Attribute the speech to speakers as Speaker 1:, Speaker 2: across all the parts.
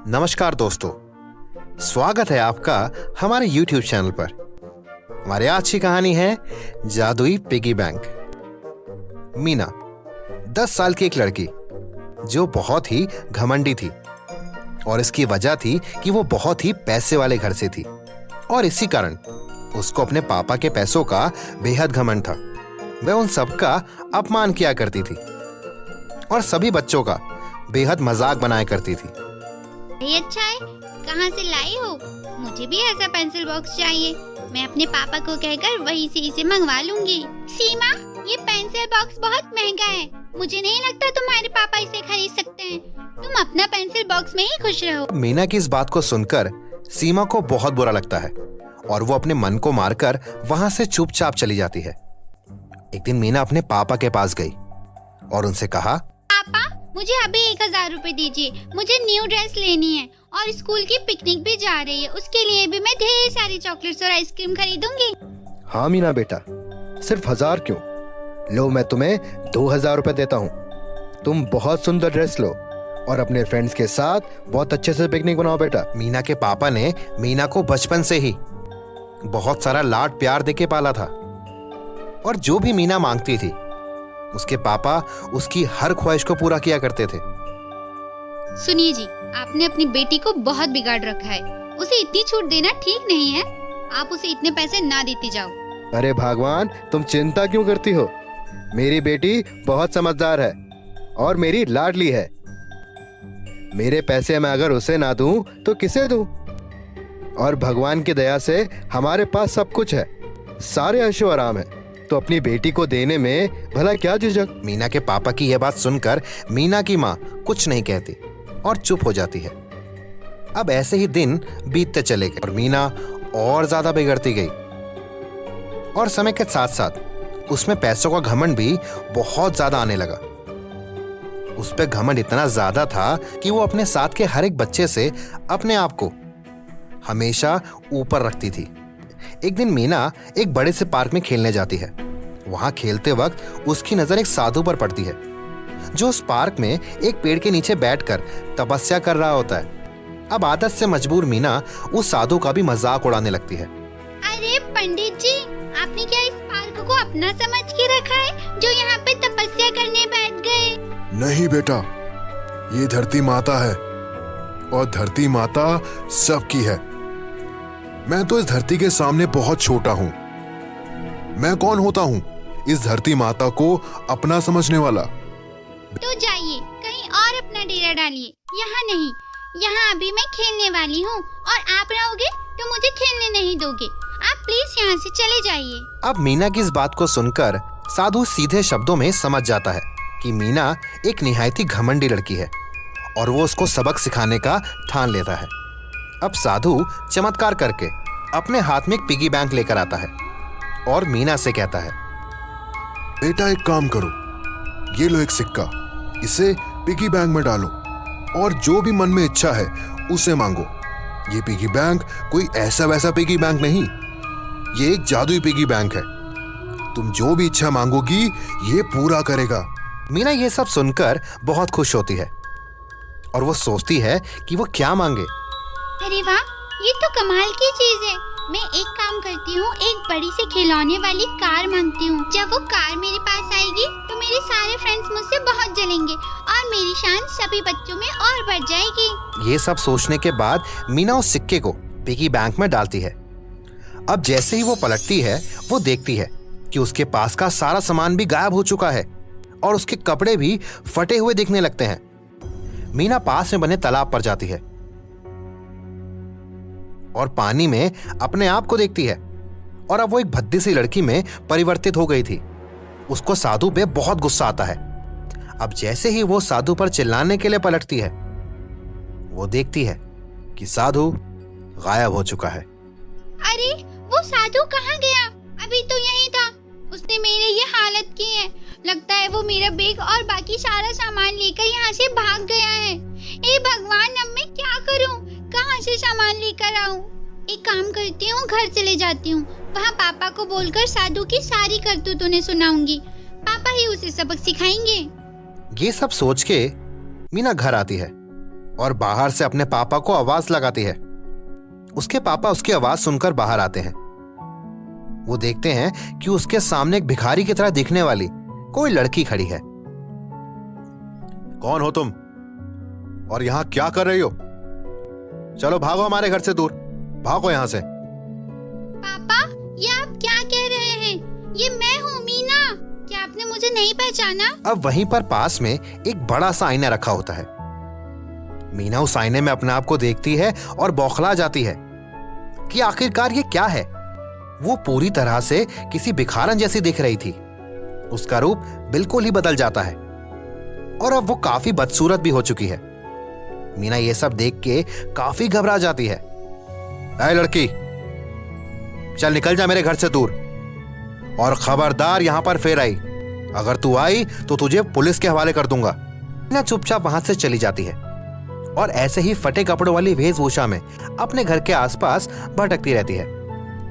Speaker 1: नमस्कार दोस्तों, स्वागत है आपका हमारे YouTube चैनल पर। हमारी आज की कहानी है जादुई पिगी बैंक। मीना 10 साल की एक लड़की जो बहुत ही घमंडी थी और इसकी वजह थी कि वो बहुत ही पैसे वाले घर से थी और इसी कारण उसको अपने पापा के पैसों का बेहद घमंड था। वह उन सबका अपमान किया करती थी और सभी बच्चों का बेहद मजाक बनाया करती थी।
Speaker 2: ये अच्छा है, कहाँ से लाई हो? मुझे भी ऐसा पेंसिल बॉक्स चाहिए। मैं अपने पापा को कहकर वहीं से इसे मंगवा लूंगी। सीमा, ये पेंसिल बॉक्स बहुत महंगा है। मुझे नहीं लगता तुम्हारे पापा इसे खरीद सकते हैं। तुम अपना पेंसिल बॉक्स में ही खुश रहो।
Speaker 1: मीना की इस बात को सुनकर सीमा को बहुत बुरा लगता है और वो अपने मन को मारकर वहां से चुपचाप चली जाती है। एक दिन मीना अपने पापा के पास गई और उनसे कहा,
Speaker 2: पापा, मुझे अभी 1000 रुपए दीजिए। मुझे न्यू ड्रेस लेनी है और स्कूल की पिकनिक भी जा रही है। उसके लिए भी मैं ढेर सारी चॉकलेट्स और आइसक्रीम खरीदूंगी।
Speaker 3: हाँ मीना बेटा, सिर्फ 1000 क्यों? लो, मैं तुम्हें 2000 रुपए देता हूँ। तुम बहुत सुंदर ड्रेस लो और अपने फ्रेंड्स के साथ बहुत अच्छे से पिकनिक बनाओ बेटा।
Speaker 1: मीना के पापा ने मीना को बचपन से ही बहुत सारा लाड प्यार देके पाला था और जो भी मीना मांगती थी उसके पापा उसकी हर ख्वाहिश को पूरा किया करते थे।
Speaker 2: सुनिए जी, आपने अपनी बेटी को बहुत बिगाड़ रखा है। उसे इतनी छूट देना ठीक नहीं है। आप उसे इतने पैसे ना देती जाओ।
Speaker 3: अरे भगवान, तुम चिंता क्यों करती हो? मेरी बेटी बहुत समझदार है और मेरी लाडली है। मेरे पैसे मैं अगर उसे ना दूं तो किसे दूं? और भगवान की दया से हमारे पास सब कुछ है, सारे ऐशो आराम है, तो अपनी बेटी को देने में भला क्या झिझक?
Speaker 1: मीना के पापा की यह बात सुनकर मीना की माँ कुछ नहीं कहती और चुप हो जाती है। अब ऐसे ही दिन बीतते चले गए और मीना और ज्यादा बिगड़ती गई और समय के साथ साथ उसमें पैसों का घमंड भी बहुत ज्यादा आने लगा। उस पे घमंड इतना ज्यादा था कि वो अपने साथ के हर एक बच्चे से अपने आप को हमेशा ऊपर रखती थी। एक दिन मीना एक बड़े से पार्क में खेलने जाती है। वहां खेलते वक्त उसकी नजर एक साधु पर पड़ती है जो उस पार्क में एक पेड़ के नीचे बैठकर तपस्या कर रहा होता है। अब आदत से मजबूर मीना उस साधु का भी मजाक उड़ाने लगती है।
Speaker 2: अरे पंडित जी, आपने क्या इस पार्क को अपना समझ के रखा है जो यहाँ पे तपस्या करने बैठ गए?
Speaker 4: नहीं बेटा, ये धरती माता है और धरती माता सबकी है। मैं तो इस धरती के सामने बहुत छोटा हूँ। मैं कौन होता हूँ इस धरती माता को अपना समझने वाला?
Speaker 2: तो जाइए कहीं और अपना डेरा डालिए, यहाँ नहीं। यहाँ अभी मैं खेलने वाली हूँ और आप रहोगे तो मुझे खेलने नहीं दोगे। आप प्लीज यहाँ से चले जाइए।
Speaker 1: अब मीना की इस बात को सुनकर साधु सीधे शब्दों में समझ जाता है कि मीना एक निहायती घमंडी लड़की है और वो उसको सबक सिखाने का ठान लेता है। अब साधु चमत्कार करके अपने हाथ में एक पिगी बैंक लेकर आता है और मीना से कहता है,
Speaker 4: बेटा एक काम करो, ये लो एक सिक्का, इसे पिगी बैंक में डालो और जो भी मन में इच्छा है उसे मांगो। ये पिगी बैंक कोई ऐसा वैसा पिगी बैंक नहीं, ये एक जादुई पिगी बैंक है। तुम जो भी इच्छा मांगोगी ये पूरा करेगा।
Speaker 1: मीना ये सब सुनकर बहुत खुश होती है और वो सोचती है कि वो क्या मांगे।
Speaker 2: अरे वाह, ये तो कमाल की चीज है। मैं एक काम करती हूँ, एक बड़ी से खिलौने वाली कार मांगती हूँ। जब वो कार मेरे पास आएगी तो मेरे सारे फ्रेंड्स मुझसे बहुत जलेंगे और मेरी शान सभी बच्चों में और बढ़ जाएगी।
Speaker 1: ये सब सोचने के बाद मीना उस सिक्के को पिगी बैंक में डालती है। अब जैसे ही वो पलटती है वो देखती है कि उसके पास का सारा सामान भी गायब हो चुका है और उसके कपड़े भी फटे हुए दिखने लगते हैं। मीना पास में बने तालाब पर जाती है और पानी में अपने आप को देखती है और अब वो एक भद्दी सी लड़की में परिवर्तित हो गई थी। उसको साधु पे बहुत गुस्सा आता है। अब जैसे ही वो साधु पर चिल्लाने के लिए पलटती है वो देखती है कि साधु गायब हो चुका है।
Speaker 2: अरे वो साधु कहाँ गया? अभी तो यही था। उसने मेरी ये हालत की है। लगता है वो मेरा बैग और बाकी सारा सामान लेकर यहाँ से भाग गया है। हे भगवान, अब मैं क्या करूँ? कहाँ से सामान लेकर आऊँ? एक काम करती हूँ, घर चले जाती हूँ। वहाँ पापा को बोलकर साधु की सारी करतूत उन्हें सुनाऊंगी। पापा ही उसे सबक सिखाएंगे।
Speaker 1: ये सब सोच के मीना घर आती है और बाहर से अपने पापा को आवाज लगाती है। उसके पापा उसकी आवाज सुनकर बाहर आते हैं। वो देखते हैं कि उसके सामने एक भिखारी की तरह दिखने वाली कोई लड़की खड़ी है।
Speaker 4: कौन हो तुम और यहाँ क्या कर रही हो? चलो भागो हमारे घर से दूर, भागो यहाँ से।
Speaker 2: पापा, ये आप क्या कह रहे हैं? ये मैं हूँ मीना। क्या आपने मुझे नहीं पहचाना?
Speaker 1: अब वहीं पर पास में एक बड़ा सा आईना रखा होता है। मीना उस आईने में अपने आप को देखती है और बौखला जाती है कि आखिरकार ये क्या है। वो पूरी तरह से किसी भिखारन जैसी दिख रही थी। उसका रूप बिल्कुल ही बदल जाता है और अब वो काफी बदसूरत भी हो चुकी है। मीना ये सब देख के काफी घबरा जाती है। ऐ लड़की, चल निकल जा मेरे घर से दूर, और खबरदार यहां पर फिर आई। अगर तू आई तो तुझे पुलिस के हवाले कर दूंगा। मीना चुपचाप वहां से चली जाती है और ऐसे ही फटे कपड़ों वाली वेशभूषा में अपने घर के आसपास भटकती रहती है।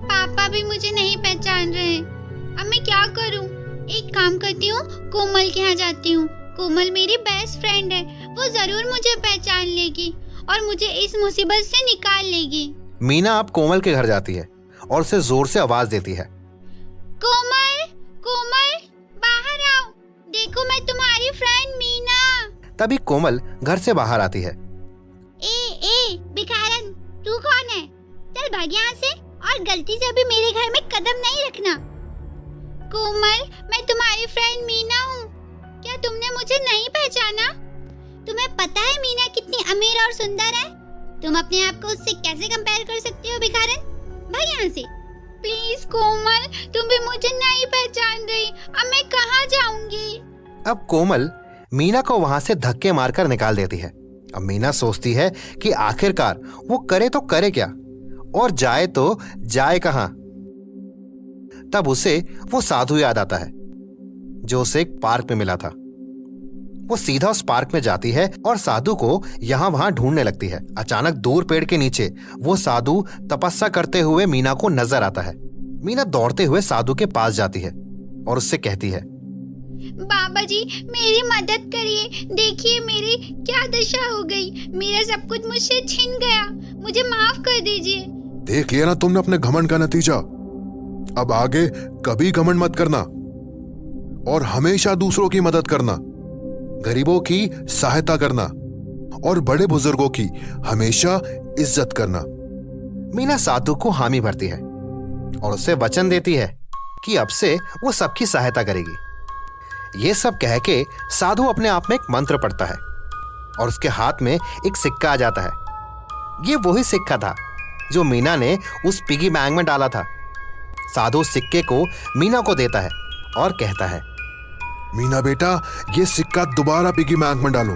Speaker 2: पापा भी मुझे नहीं पहचान रहे। अब मैं क्या करूं? एक काम करती हूँ, कोमल के यहाँ जाती हूँ। कोमल मेरी बेस्ट फ्रेंड है, वो जरूर मुझे पहचान लेगी और मुझे इस मुसीबत से निकाल लेगी।
Speaker 1: मीना अब कोमल के घर जाती है और उसे जोर से आवाज देती है।
Speaker 2: कोमल, कोमल, बाहर आओ, देखो मैं तुम्हारी फ्रेंड मीना।
Speaker 1: तभी कोमल घर से बाहर आती है।
Speaker 2: ए भिखारन, तू कौन है? चल भाग यहाँ से और गलती से भी मेरे घर में कदम नहीं रखना। कोमल, मैं तुम्हारी फ्रेंड मीना हूँ। क्या तुमने मुझे नहीं पहचाना? तुम्हें पता है मीना कितनी अमीर और सुंदर है? तुम अपने आप को उससे कैसे कंपेयर कर सकती हो भिखारन? भाग यहाँ से। प्लीज कोमल, तुम भी मुझे नहीं पहचान रही। अब मैं कहाँ जाऊंगी?
Speaker 1: अब कोमल मीना को वहां से धक्के मारकर निकाल देती है। अब मीना सोचती है कि आखिरकार वो करे तो करे क्या और जाए तो जाए कहां। तब उसे वो साधु याद आता है जो उसे एक पार्क में मिला था। वो सीधा उस पार्क में जाती है और साधु को यहाँ वहां ढूंढने लगती है। अचानक दूर पेड़ के नीचे वो साधु तपस्या करते हुए मीना को नजर आता है। मीना दौड़ते हुए साधु के पास जाती है और उससे कहती है,
Speaker 2: बाबा जी, मेरी मदद करिए। देखिए मेरी क्या दशा हो गई। मेरा सब कुछ मुझसे छिन गया। मुझे माफ कर दीजिए।
Speaker 4: देख लिया ना तुमने अपने घमंड का नतीजा। अब आगे कभी घमंड मत करना और हमेशा दूसरों की मदद करना, गरीबों की सहायता करना और बड़े बुजुर्गों की हमेशा इज्जत करना।
Speaker 1: मीना साधु को हामी भरती है और उसे वचन देती है कि अब से वो सबकी सहायता करेगी। ये सब कह के साधु अपने आप में एक मंत्र पढ़ता है और उसके हाथ में एक सिक्का आ जाता है। ये वही सिक्का था जो मीना ने उस पिगी बैंक में डाला था। साधु सिक्के को मीना को देता है और कहता है,
Speaker 4: मीना बेटा, ये सिक्का दोबारा पिगी बैंक में डालो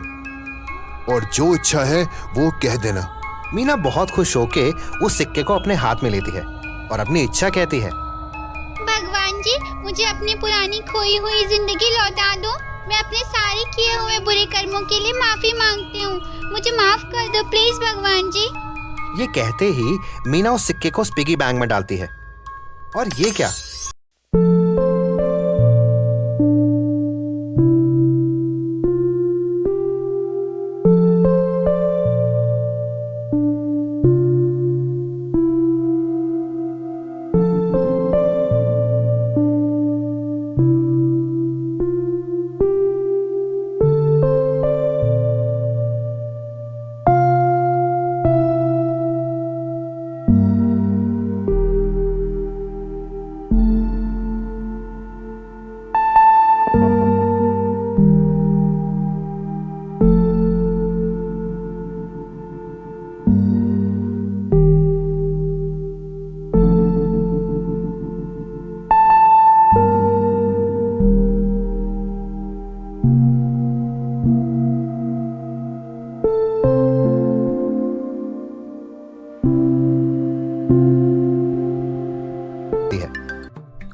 Speaker 4: और जो इच्छा है वो कह देना।
Speaker 1: मीना बहुत खुश होके उस सिक्के को अपने हाथ में लेती है और अपनी इच्छा कहती है,
Speaker 2: भगवान जी, मुझे अपनी पुरानी खोई हुई जिंदगी लौटा दो। मैं अपने सारे किए हुए बुरे कर्मों के लिए माफी मांगती हूँ। मुझे माफ कर दो प्लीज भगवान जी।
Speaker 1: ये कहते ही मीना उस सिक्के को पिगी बैंक में डालती है और ये क्या,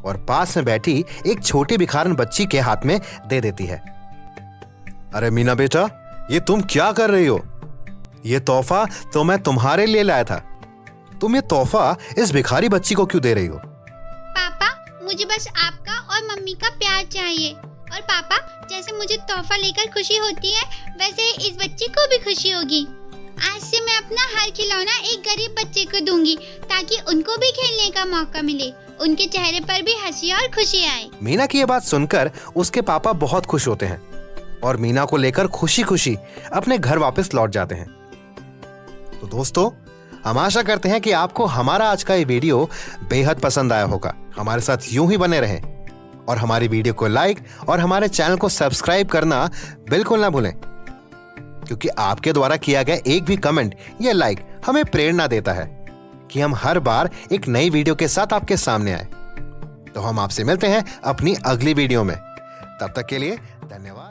Speaker 1: और पास में बैठी एक छोटी भिखारन बच्ची के हाथ में दे देती है।
Speaker 4: अरे मीना बेटा, ये तुम क्या कर रही हो? ये तोहफा तो मैं तुम्हारे लिए लाया था। तुम ये तोहफा इस भिखारी बच्ची को क्यों दे रही हो?
Speaker 2: पापा, मुझे बस आपका और मम्मी का प्यार चाहिए। और पापा, जैसे मुझे तोहफा लेकर खुशी होती है, वैसे इस बच्ची को भी खुशी होगी। आज से मैं अपना हर खिलौना एक गरीब बच्चे को दूंगी ताकि उनको भी खेलने का मौका मिले, उनके चेहरे पर भी हंसी और खुशी आए।
Speaker 1: मीना की ये बात सुनकर उसके पापा बहुत खुश होते हैं और मीना को लेकर खुशी खुशी अपने घर वापस लौट जाते हैं। तो दोस्तों, हम आशा करते हैं कि आपको हमारा आज का ये वीडियो बेहद पसंद आया होगा। हमारे साथ यूं ही बने रहें और हमारी वीडियो को लाइक और हमारे चैनल को सब्सक्राइब करना बिल्कुल ना भूलें, क्योंकि आपके द्वारा किया गया एक भी कमेंट या लाइक हमें प्रेरणा देता है कि हम हर बार एक नई वीडियो के साथ आपके सामने आए। तो हम आपसे मिलते हैं अपनी अगली वीडियो में। तब तक के लिए धन्यवाद।